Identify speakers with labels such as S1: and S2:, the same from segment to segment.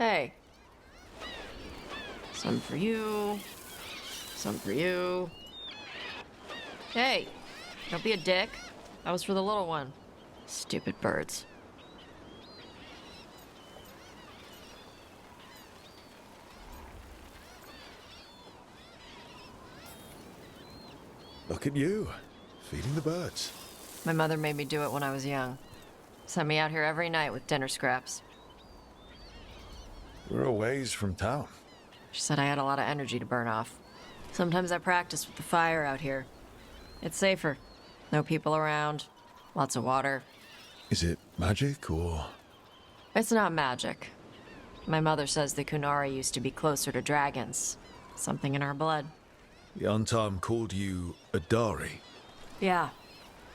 S1: Hey. Some for you. Some for you. Hey, don't be a dick. That was for the little one. Stupid birds.
S2: Look at you, feeding the birds.
S1: My mother made me do it when I was young. Sent me out here every night with dinner scraps.
S2: We're a ways from town.
S1: She said I had a lot of energy to burn off. Sometimes I practice with the fire out here. It's safer. No people around. Lots of water.
S2: Is it magic or...?
S1: It's not magic. My mother says the Kunari used to be closer to dragons. Something in our blood.
S2: The Untarm called you Adari.
S1: Yeah.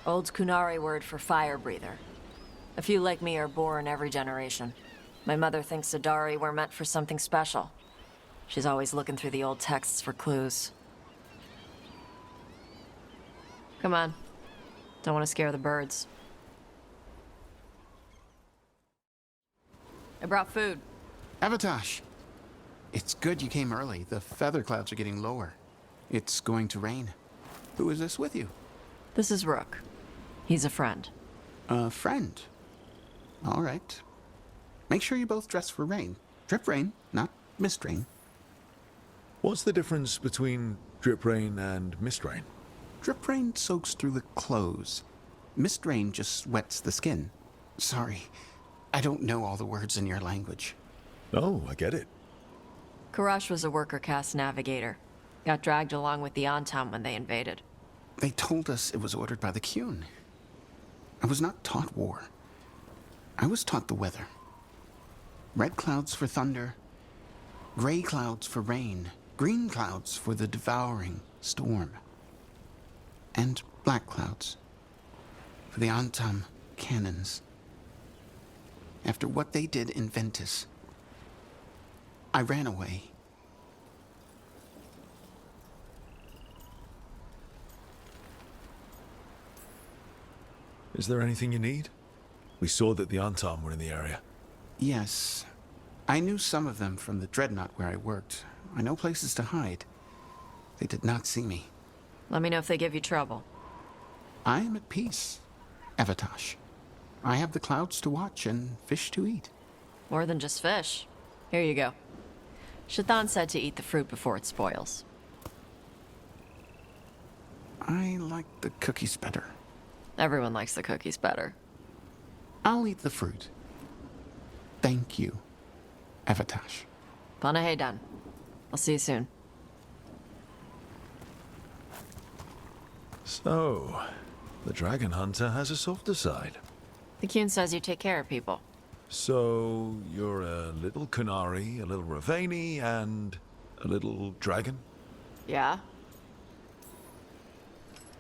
S1: Old Kunari word for fire breather. A few like me are born every generation. My mother thinks Adari were meant for something special. She's always looking through the old texts for clues. Come on. Don't want to scare the birds. I brought food.
S3: Avatash! It's good you came early. The feather clouds are getting lower. It's going to rain. Who is this with you?
S1: This is Rook. He's a friend.
S3: A friend? All right. Make sure you both dress for rain. Drip rain, not mist rain.
S2: What's the difference between drip rain and mist rain?
S3: Drip rain soaks through the clothes. Mist rain just wets the skin. Sorry, I don't know all the words in your language.
S2: Oh, I get it.
S1: Karash was a worker caste navigator. Got dragged along with the Antam when they invaded.
S3: They told us it was ordered by the Qun. I was not taught war. I was taught the weather. Red clouds for thunder, gray clouds for rain, green clouds for the devouring storm, and black clouds for the Antam cannons. After what they did in Ventus, I ran away.
S2: Is there anything you need? We saw that the Antarm were in the area.
S3: Yes. I knew some of them from the dreadnought where I worked. I know places to hide. They did not see me.
S1: Let me know if they give you trouble.
S3: I am at peace, Avatash. I have the clouds to watch and fish to eat.
S1: More than just fish. Here you go. Shathan said to eat the fruit before it spoils.
S3: I like the cookies better.
S1: Everyone likes the cookies better.
S3: I'll eat the fruit. Thank you, Avatash.
S1: Panahedan. I'll see you soon.
S2: So, the dragon hunter has a softer side.
S1: The Qun says you take care of people.
S2: So, you're a little Kunari, a little Ravani, and a little dragon?
S1: Yeah?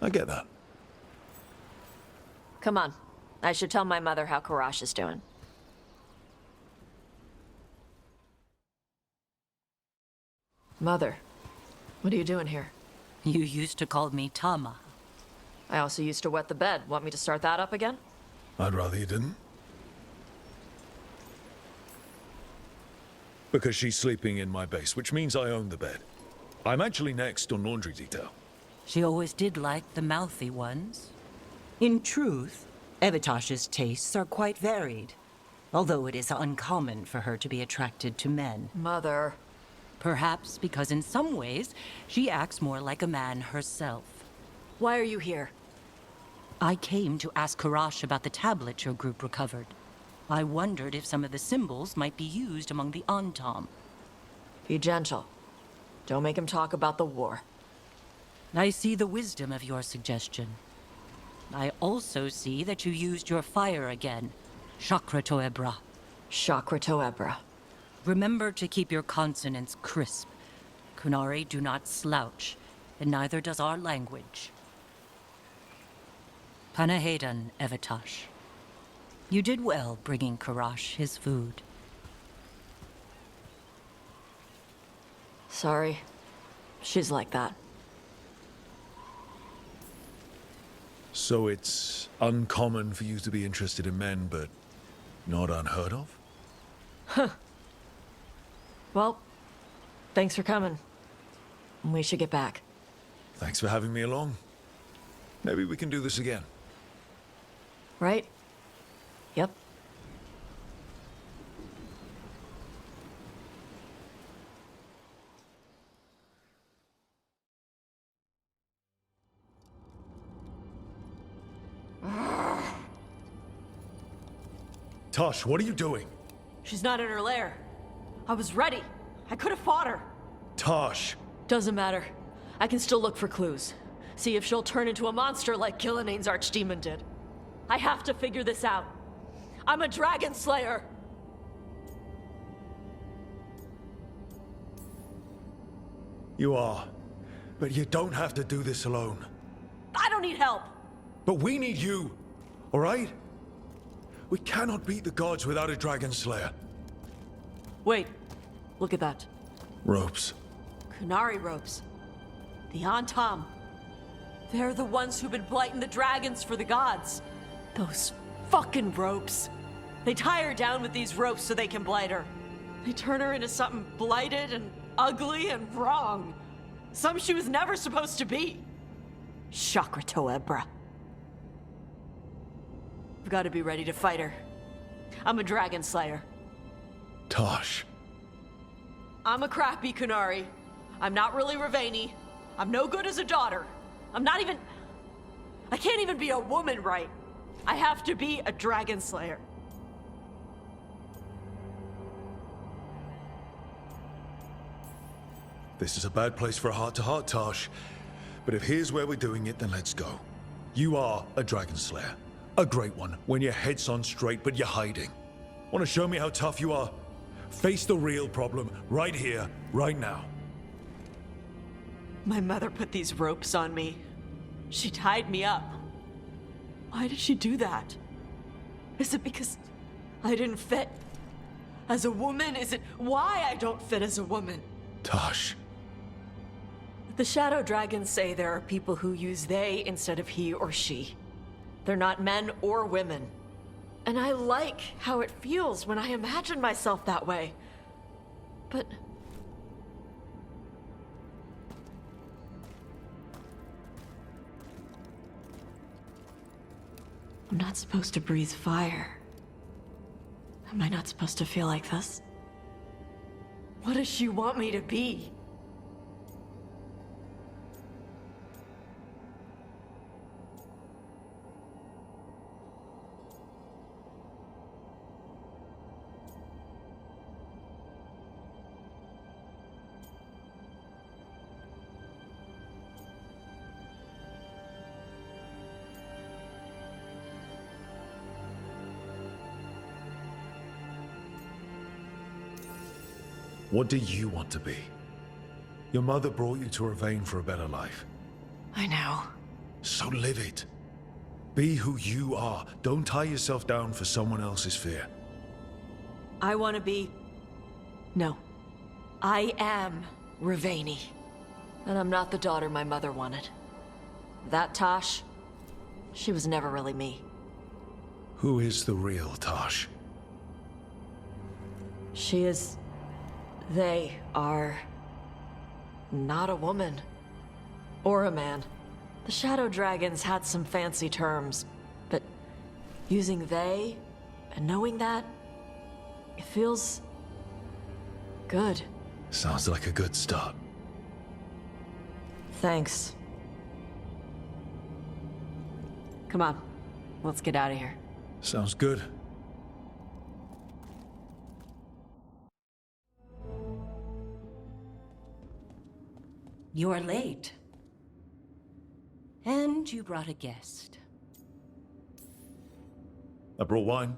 S2: I get that.
S1: Come on. I should tell my mother how Karash is doing. Mother, what are you doing here?
S4: You used to call me Tama.
S1: I also used to wet the bed. Want me to start that up again?
S2: I'd rather you didn't. Because she's sleeping in my base, which means I own the bed. I'm actually next on laundry detail.
S4: She always did like the mouthy ones.
S5: In truth, Evitash's tastes are quite varied, although it is uncommon for her to be attracted to men.
S1: Mother.
S4: Perhaps because in some ways, she acts more like a man herself.
S1: Why are you here?
S4: I came to ask Karash about the tablet your group recovered. I wondered if some of the symbols might be used among the Antam.
S1: Be gentle. Don't make him talk about the war.
S4: I see the wisdom of your suggestion. I also see that you used your fire again, Chakra Toebra.
S1: Chakra Toebra.
S4: Remember to keep your consonants crisp. Kunari do not slouch, and neither does our language. Panahedan, Evitash. You did well bringing Karash his food.
S1: Sorry. She's like that.
S2: So it's uncommon for you to be interested in men, but not unheard of?
S1: Well, thanks for coming. We should get back.
S2: Thanks for having me along. Maybe we can do this again.
S1: Right? Yep.
S2: Taash, what are you doing?
S1: She's not in her lair. I was ready. I could have fought her.
S2: Taash!
S1: Doesn't matter. I can still look for clues. See if she'll turn into a monster like Kil'jaenain's archdemon did. I have to figure this out. I'm a dragon slayer.
S2: You are. But you don't have to do this alone.
S1: I don't need help.
S2: But we need you, all right? We cannot beat the gods without a dragon slayer.
S1: Wait. Look at that.
S2: Ropes.
S1: Qunari ropes. The Antam. They're the ones who've been blighting the dragons for the gods. Those fucking ropes. They tie her down with these ropes so they can blight her. They turn her into something blighted and ugly and wrong. Something she was never supposed to be. Shakra-Toebra. I've got to be ready to fight her. I'm a dragon slayer.
S2: Taash.
S1: I'm a crappy Qunari. I'm not really Raveni. I'm no good as a daughter. I'm not even... I can't even be a woman right. I have to be a dragon slayer.
S2: This is a bad place for a heart-to-heart, Taash. But if here's where we're doing it, then let's go. You are a dragon slayer. A great one, when your head's on straight, but you're hiding. Want to show me how tough you are? Face the real problem, right here, right now.
S1: My mother put these ropes on me. She tied me up. Why did she do that? Is it because I didn't fit as a woman? Is it why I don't fit as a woman?
S2: Taash.
S1: The Shadow Dragons say there are people who use they instead of he or she. They're not men or women. And I like how it feels when I imagine myself that way. But... I'm not supposed to breathe fire. Am I not supposed to feel like this? What does she want me to be?
S2: What do you want to be? Your mother brought you to Ravane for a better life.
S1: I know.
S2: So live it. Be who you are. Don't tie yourself down for someone else's fear.
S1: I want to be... No. I am Raveni. And I'm not the daughter my mother wanted. That Taash, she was never really me.
S2: Who is the real Taash?
S1: She is... They are... not a woman. Or a man. The Shadow Dragons had some fancy terms, but using they and knowing that, it feels... good.
S2: Sounds like a good start.
S1: Thanks. Come on, let's get out of here.
S2: Sounds good.
S4: You're late. And you brought a guest.
S2: I brought wine.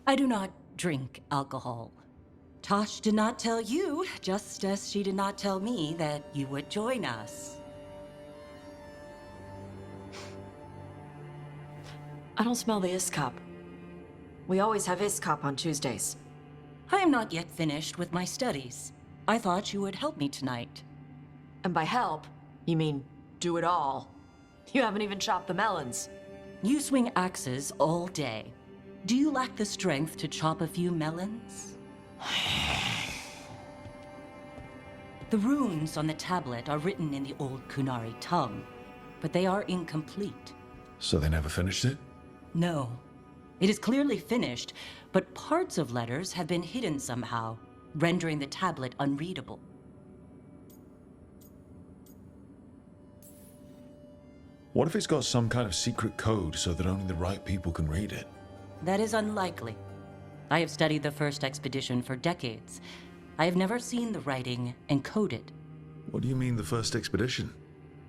S4: I do not drink alcohol. Taash did not tell you, just as she did not tell me that you would join us.
S1: I don't smell the Iskop. We always have Iskop on Tuesdays.
S4: I am not yet finished with my studies. I thought you would help me tonight.
S1: And by help, you mean do it all. You haven't even chopped the melons.
S4: You swing axes all day. Do you lack the strength to chop a few melons? The runes on the tablet are written in the old Kunari tongue, but they are incomplete.
S2: So they never finished it?
S4: No. It is clearly finished, but parts of letters have been hidden somehow, rendering the tablet unreadable.
S2: What if it's got some kind of secret code so that only the right people can read it?
S4: That is unlikely. I have studied the first expedition for decades. I have never seen the writing encoded.
S2: What do you mean, the first expedition?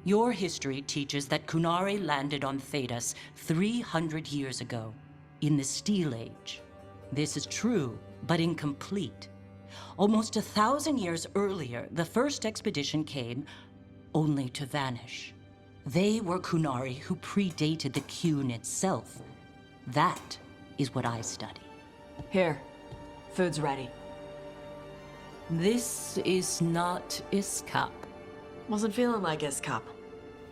S4: Your history teaches that Kunari landed on Thedas 300 years ago, in the Steel Age. This is true, but incomplete. Almost 1,000 years earlier, the first expedition came, only to vanish. They were Kunari who predated the Qun itself. That is what I study.
S1: Here. Food's ready.
S4: This is not Iskap.
S1: Wasn't feeling like Iskap.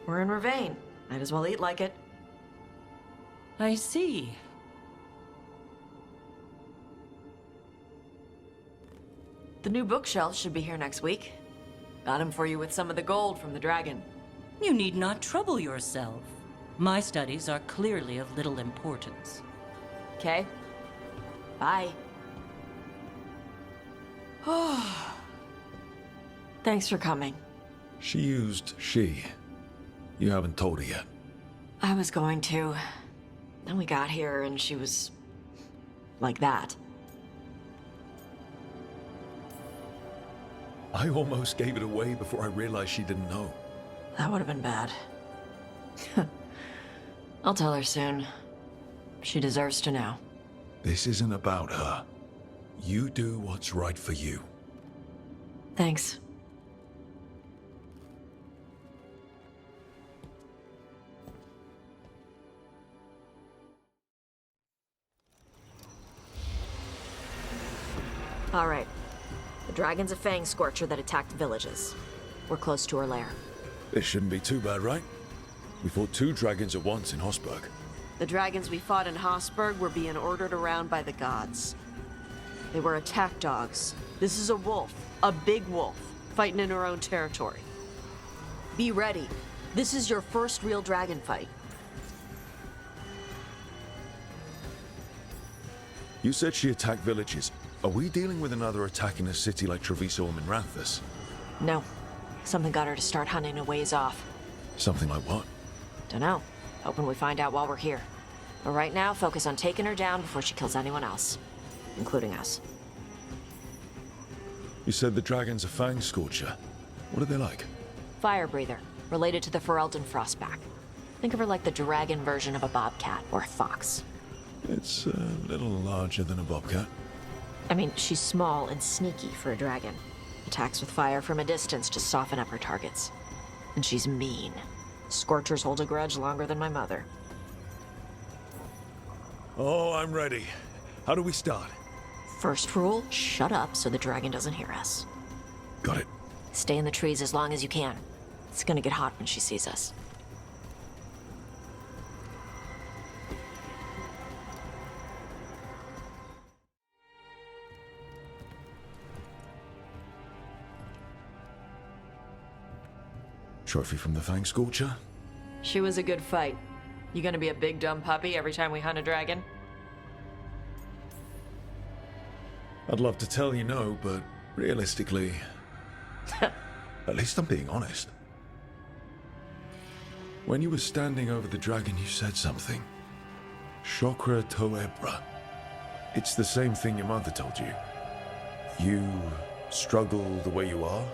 S1: We're in Ravane. Might as well eat like it.
S4: I see.
S1: The new bookshelves should be here next week. Got him for you with some of the gold from the dragon.
S4: You need not trouble yourself. My studies are clearly of little importance.
S1: Okay. Bye. Thanks for coming.
S2: She used she. You haven't told her yet.
S1: I was going to. Then we got here and she was... like that.
S2: I almost gave it away before I realized she didn't know.
S1: That would have been bad. I'll tell her soon. She deserves to know.
S2: This isn't about her. You do what's right for you.
S1: Thanks. All right. The dragon's a fang scorcher that attacked villages. We're close to her lair.
S2: This shouldn't be too bad, right? We fought 2 dragons at once in Hosberg.
S1: The dragons we fought in Hosberg were being ordered around by the gods. They were attack dogs. This is a wolf, a big wolf, fighting in her own territory. Be ready. This is your first real dragon fight.
S2: You said she attacked villages. Are we dealing with another attack in a city like Treviso or Minranthus?
S1: No. Something got her to start hunting a ways off.
S2: Something like what?
S1: Dunno. Hoping we find out while we're here. But right now, focus on taking her down before she kills anyone else. Including us.
S2: You said the dragon's a fang scorcher. What are they like?
S1: Fire breather. Related to the Ferelden Frostback. Think of her like the dragon version of a bobcat or a fox.
S2: It's a little larger than a bobcat.
S1: I mean, she's small and sneaky for a dragon. Attacks with fire from a distance to soften up her targets. And she's mean. Scorchers hold a grudge longer than my mother.
S2: Oh, I'm ready. How do we start?
S1: First rule, shut up so the dragon doesn't hear us.
S2: Got it.
S1: Stay in the trees as long as you can. It's gonna get hot when she sees us.
S2: Trophy from the Fang Scorcher?
S1: She was a good fight. You gonna be a big dumb puppy every time we hunt a dragon?
S2: I'd love to tell you no, but realistically... at least I'm being honest. When you were standing over the dragon, you said something. Chakra Toebra. It's the same thing your mother told you. You struggle the way you are?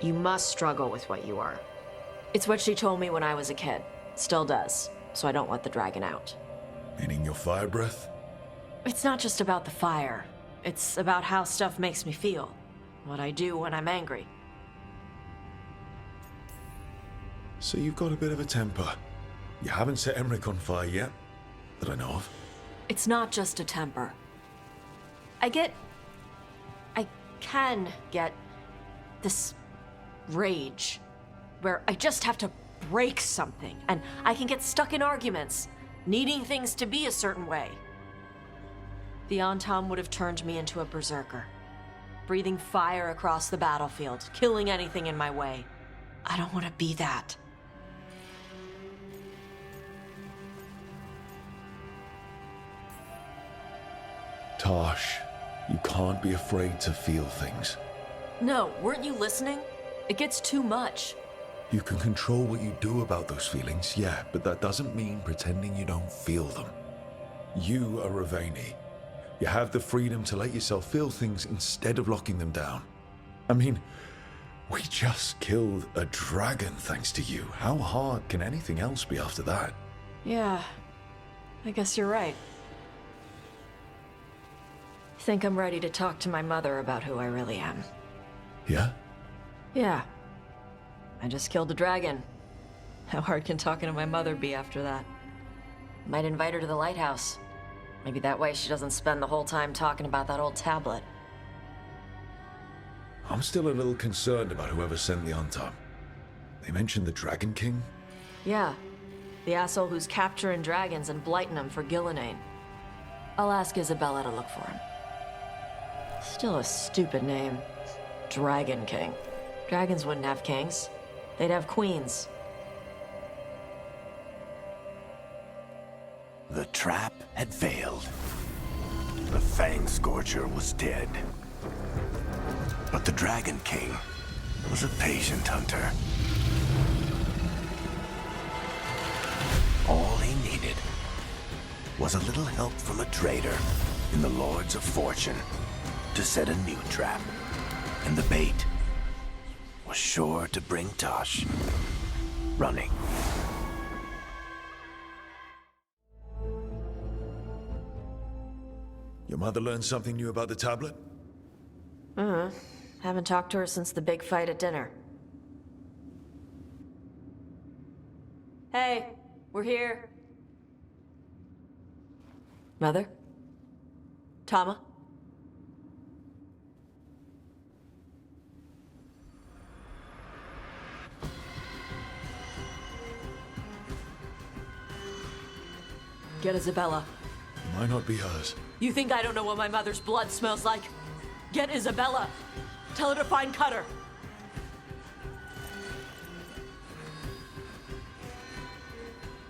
S1: You must struggle with what you are. It's what she told me when I was a kid. Still does, so I don't let the dragon out.
S2: Meaning your fire breath?
S1: It's not just about the fire. It's about how stuff makes me feel. What I do when I'm angry.
S2: So you've got a bit of a temper. You haven't set Emmerich on fire yet, that I know of.
S1: It's not just a temper. I can get this rage where I just have to break something, and I can get stuck in arguments, needing things to be a certain way. The Antam would have turned me into a berserker. breathing fire across the battlefield, killing anything in my way. I don't want to be that.
S2: Taash, you can't be afraid to feel things.
S1: No, weren't you listening? It gets too much.
S2: You can control what you do about those feelings, yeah, but that doesn't mean pretending you don't feel them. You are Ravani. You have the freedom to let yourself feel things instead of locking them down. I mean, we just killed a dragon thanks to you. How hard can anything else be after that?
S1: Yeah, I guess you're right. I think I'm ready to talk to my mother about who I really am.
S2: Yeah?
S1: Yeah. I just killed a dragon. How hard can talking to my mother be after that? Might invite her to the lighthouse. Maybe that way she doesn't spend the whole time talking about that old tablet.
S2: I'm still a little concerned about whoever sent the Untom. They mentioned the Dragon King?
S1: Yeah. The asshole who's capturing dragons and blighting them for Gillenane. I'll ask Isabella to look for him. Still a stupid name. Dragon King. Dragons wouldn't have kings. They'd have queens.
S6: The trap had failed. The Fang Scorcher was dead. But the Dragon King was a patient hunter. All he needed was a little help from a trader in the Lords of Fortune to set a new trap. And the bait was sure to bring Taash running.
S2: Your mother learned something new about the tablet?
S1: Haven't talked to her since the big fight at dinner. Hey, we're here. Mother? Tama? Get Isabella.
S2: Might not be hers.
S1: You think I don't know what my mother's blood smells like? Get Isabella. Tell her to find Cutter.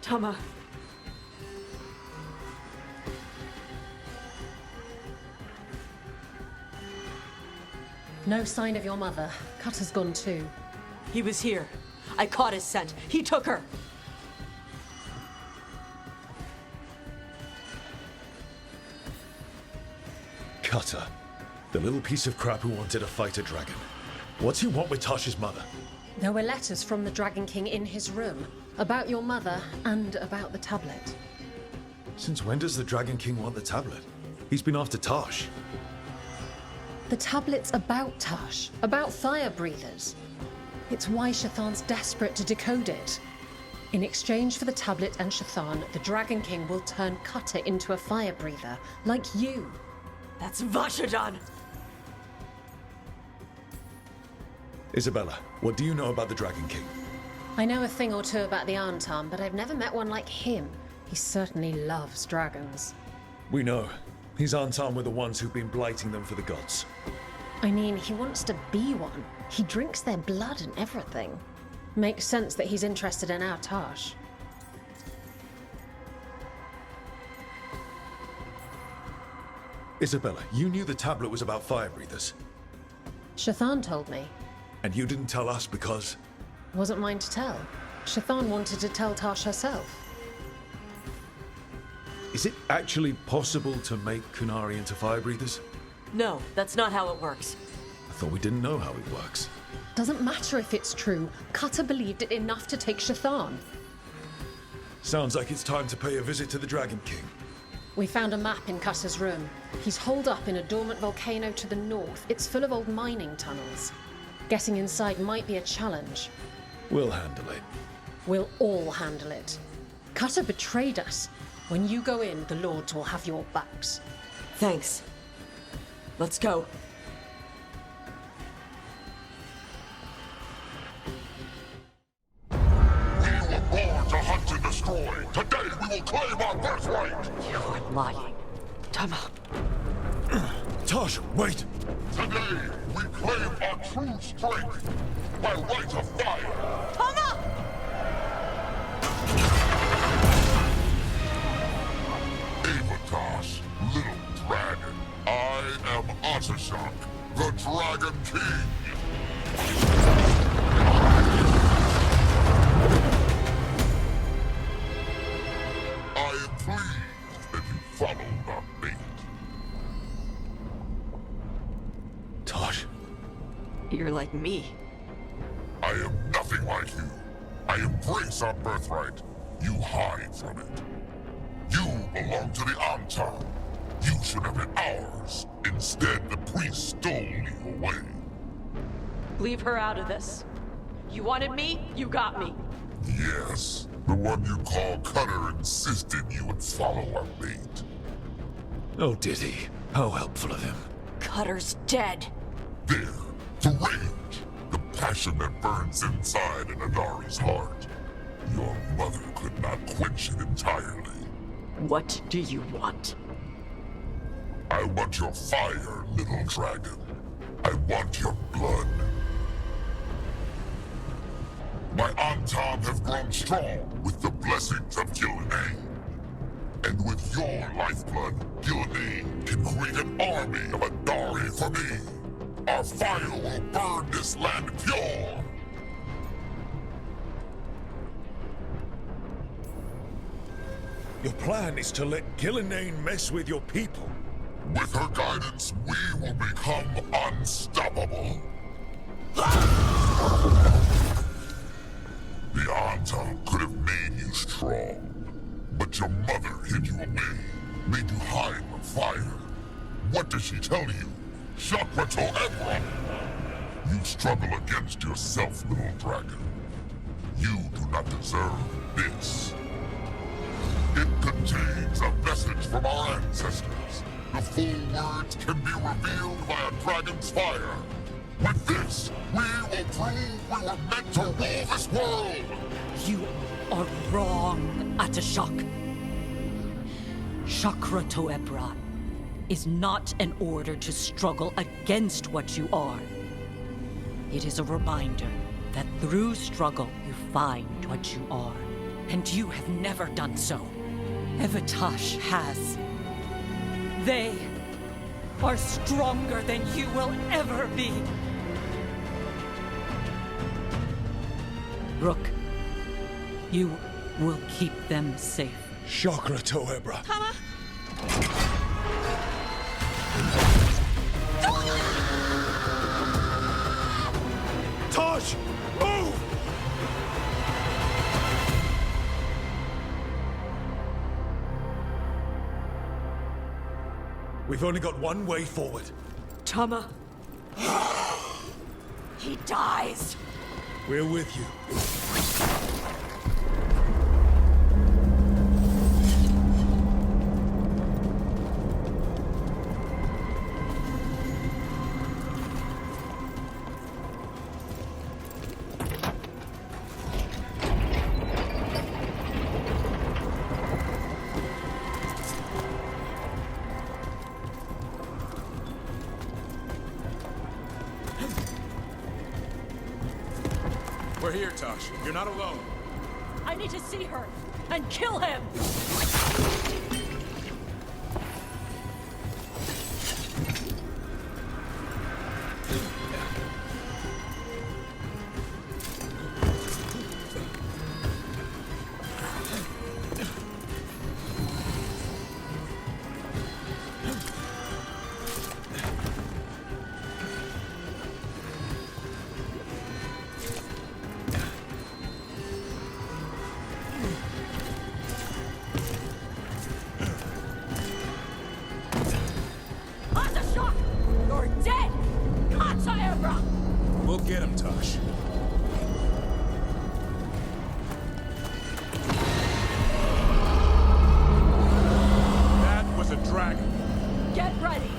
S1: Tama.
S7: No sign of your mother. Cutter's gone too.
S1: He was here. I caught his scent. He took her.
S2: Cutter. The little piece of crap who wanted to fight a dragon. What's he want with Tash's mother?
S7: There were letters from the Dragon King in his room about your mother and about the tablet.
S2: Since when does the Dragon King want the tablet? He's been after Taash.
S7: The tablet's about Taash, about fire breathers. It's why Shathan's desperate to decode it. In exchange for the tablet and Shathan, the Dragon King will turn Cutter into a fire breather, like you.
S1: That's Vashajan!
S2: Isabella, what do you know about the Dragon King?
S7: I know a thing or two about the Arntam, but I've never met one like him. He certainly loves dragons.
S2: We know. His Antam were the ones who've been blighting them for the gods.
S7: I mean, he wants to be one. He drinks their blood and everything. Makes sense that he's interested in our Taash.
S2: Isabella, you knew the tablet was about fire breathers.
S7: Shathan told me.
S2: And you didn't tell us because...
S7: Wasn't mine to tell. Shathan wanted to tell Taash herself.
S2: Is it actually possible to make Kunari into fire breathers?
S1: No, that's not how it works.
S2: I thought we didn't know how it works.
S7: Doesn't matter if it's true. Cutter believed it enough to take Shathan.
S2: Sounds like it's time to pay a visit to the Dragon King.
S7: We found a map in Cutter's room. He's holed up in a dormant volcano to the north. It's full of old mining tunnels. Getting inside might be a challenge.
S2: We'll handle it.
S7: We'll all handle it. Cutter betrayed us. When you go in, the Lords will have your backs.
S1: Thanks. Let's go.
S8: We were born to hunt and destroy. Today we will claim our birthright.
S1: You are lying. Tama.
S2: Taash, wait!
S8: Today, we claim our true strength by right of fire.
S1: Tama!
S8: Taash, little dragon. I am Atashok, the Dragon King. I am pleased that you followed our bait.
S2: Taash,
S1: You're like me.
S8: I am nothing like you. I embrace our birthright. You hide from it. You belong to the Antam. You should have been ours. Instead, the priest stole you away.
S9: Leave her out of this. You wanted me, you got me.
S8: Yes, the one you call Cutter insisted you would follow our bait.
S2: oh did he? How helpful of him.
S1: Cutter's dead.
S8: There, the rage, the passion that burns inside an Adari's heart. Your mother could not quench it entirely.
S1: What do you want?
S8: I want your fire, little dragon. I want your blood. My Antam have grown strong with the blessings of Gillenane. And with your lifeblood, Gillenane can create an army of Adari for me. Our fire will burn this land pure.
S2: Your plan is to let Gillenane mess with your people.
S8: With her guidance, we will become unstoppable. The Antam could have made you strong, but your mother hid you away, made you hide the fire. What did she tell you? Shakrato Ebra! You struggle against yourself, little dragon. You do not deserve this. It contains a message from our ancestors. The full words can be revealed by a dragon's fire. With this, we will prove we were meant to rule this world!
S4: You are wrong, Atashok. Chakra Toebra is not an order to struggle against what you are. It is a reminder that through struggle you find what you are. And you have never done so. Taash has. They are stronger than you will ever be. Rook, you will keep them safe.
S2: Chakra Toebra.
S1: Tama!
S2: Taash, move! We've only got one way forward.
S1: Tama! He dies!
S2: We're with you.
S10: We're here, Taash. You're not alone.
S9: I need to see her and kill him! You're dead!
S10: We'll get him, Taash. That was a dragon.
S9: Get ready!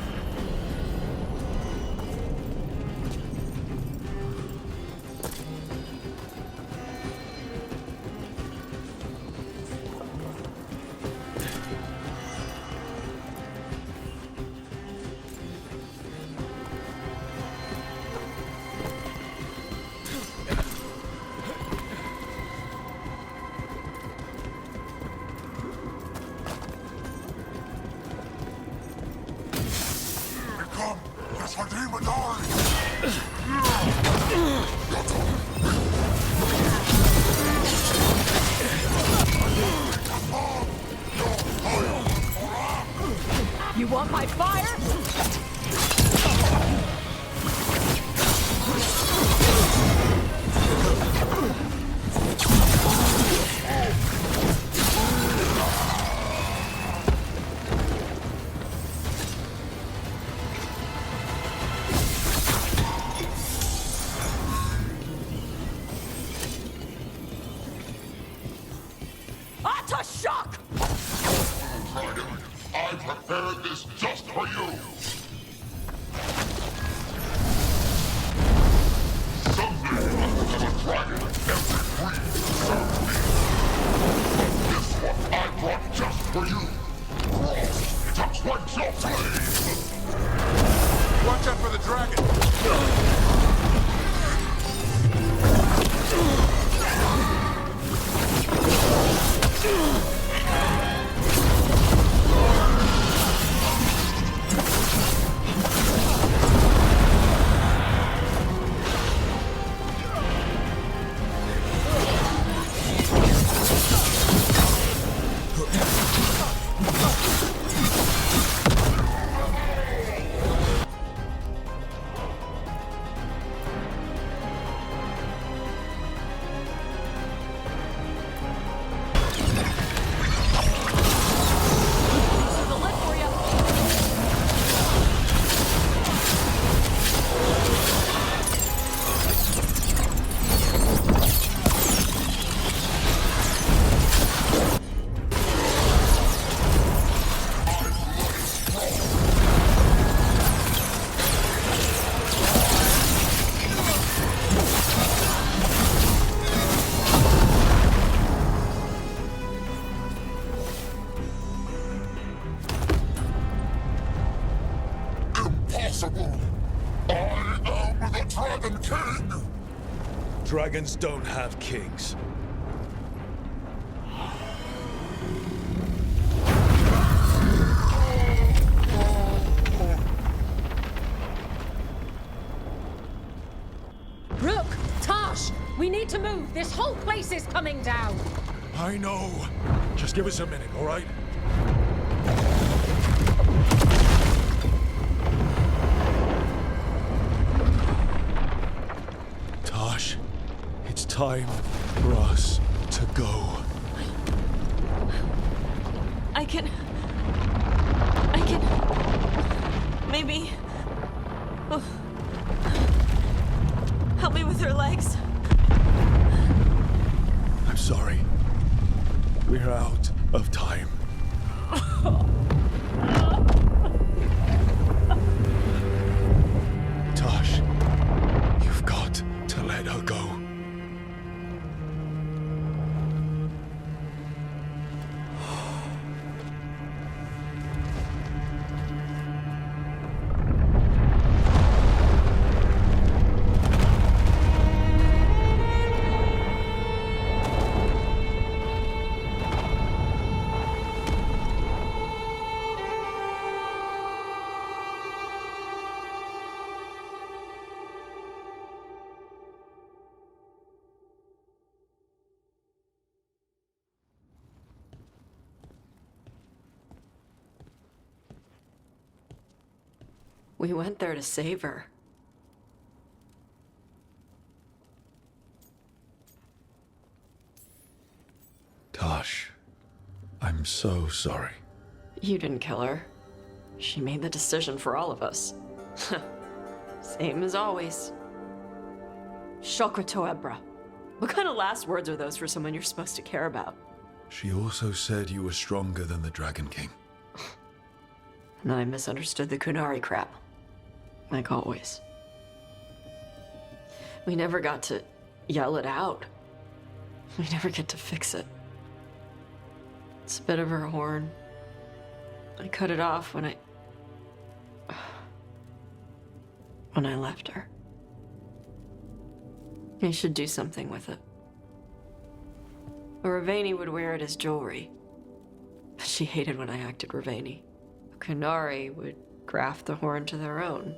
S2: Dragons don't have kings.
S7: Rook! Taash! We need to move! This whole place is coming down!
S2: I know. Just give us a minute, all right? Taash, it's time for us to go.
S1: I can... Maybe... Oh. Help me with her legs.
S2: I'm sorry. We're out of time. Taash, you've got to let her go.
S1: We went there to save her.
S2: Taash, I'm so sorry.
S1: You didn't kill her. She made the decision for all of us. Same as always. Shokratoebra. What kind of last words are those for someone you're supposed to care about?
S2: She also said you were stronger than the Dragon King.
S1: And then I misunderstood the Kunari crap. Like always. We never got to yell it out. We never get to fix it. It's a bit of her horn. I cut it off when I left her. I should do something with it. A Ravani would wear it as jewelry. But she hated when I acted Ravani. Kunari would graft the horn to their own.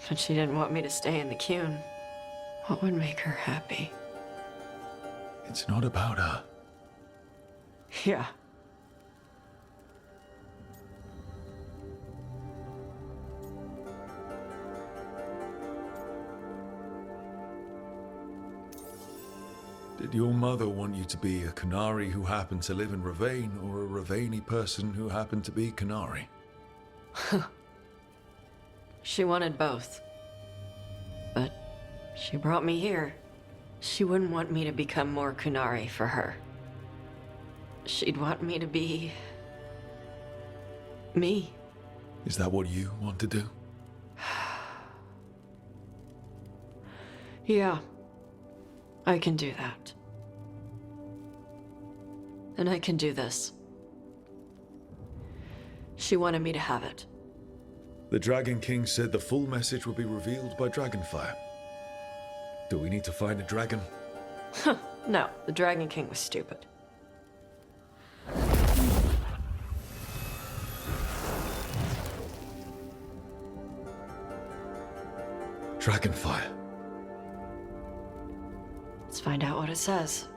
S1: But she didn't want me to stay in the Qun. What would make her happy?
S2: It's not about her.
S1: Yeah.
S2: Did your mother want you to be a Kunari who happened to live in Ravane, or a Ravani person who happened to be Kunari?
S1: She wanted both. But she brought me here. She wouldn't want me to become more Kunari for her. She'd want me to be... me.
S2: Is that what you want to do?
S1: Yeah. I can do that. And I can do this. She wanted me to have it.
S2: The Dragon King said the full message would be revealed by Dragonfire. Do we need to find a dragon?
S1: No, the Dragon King was stupid.
S2: Dragonfire.
S1: Let's find out what it says.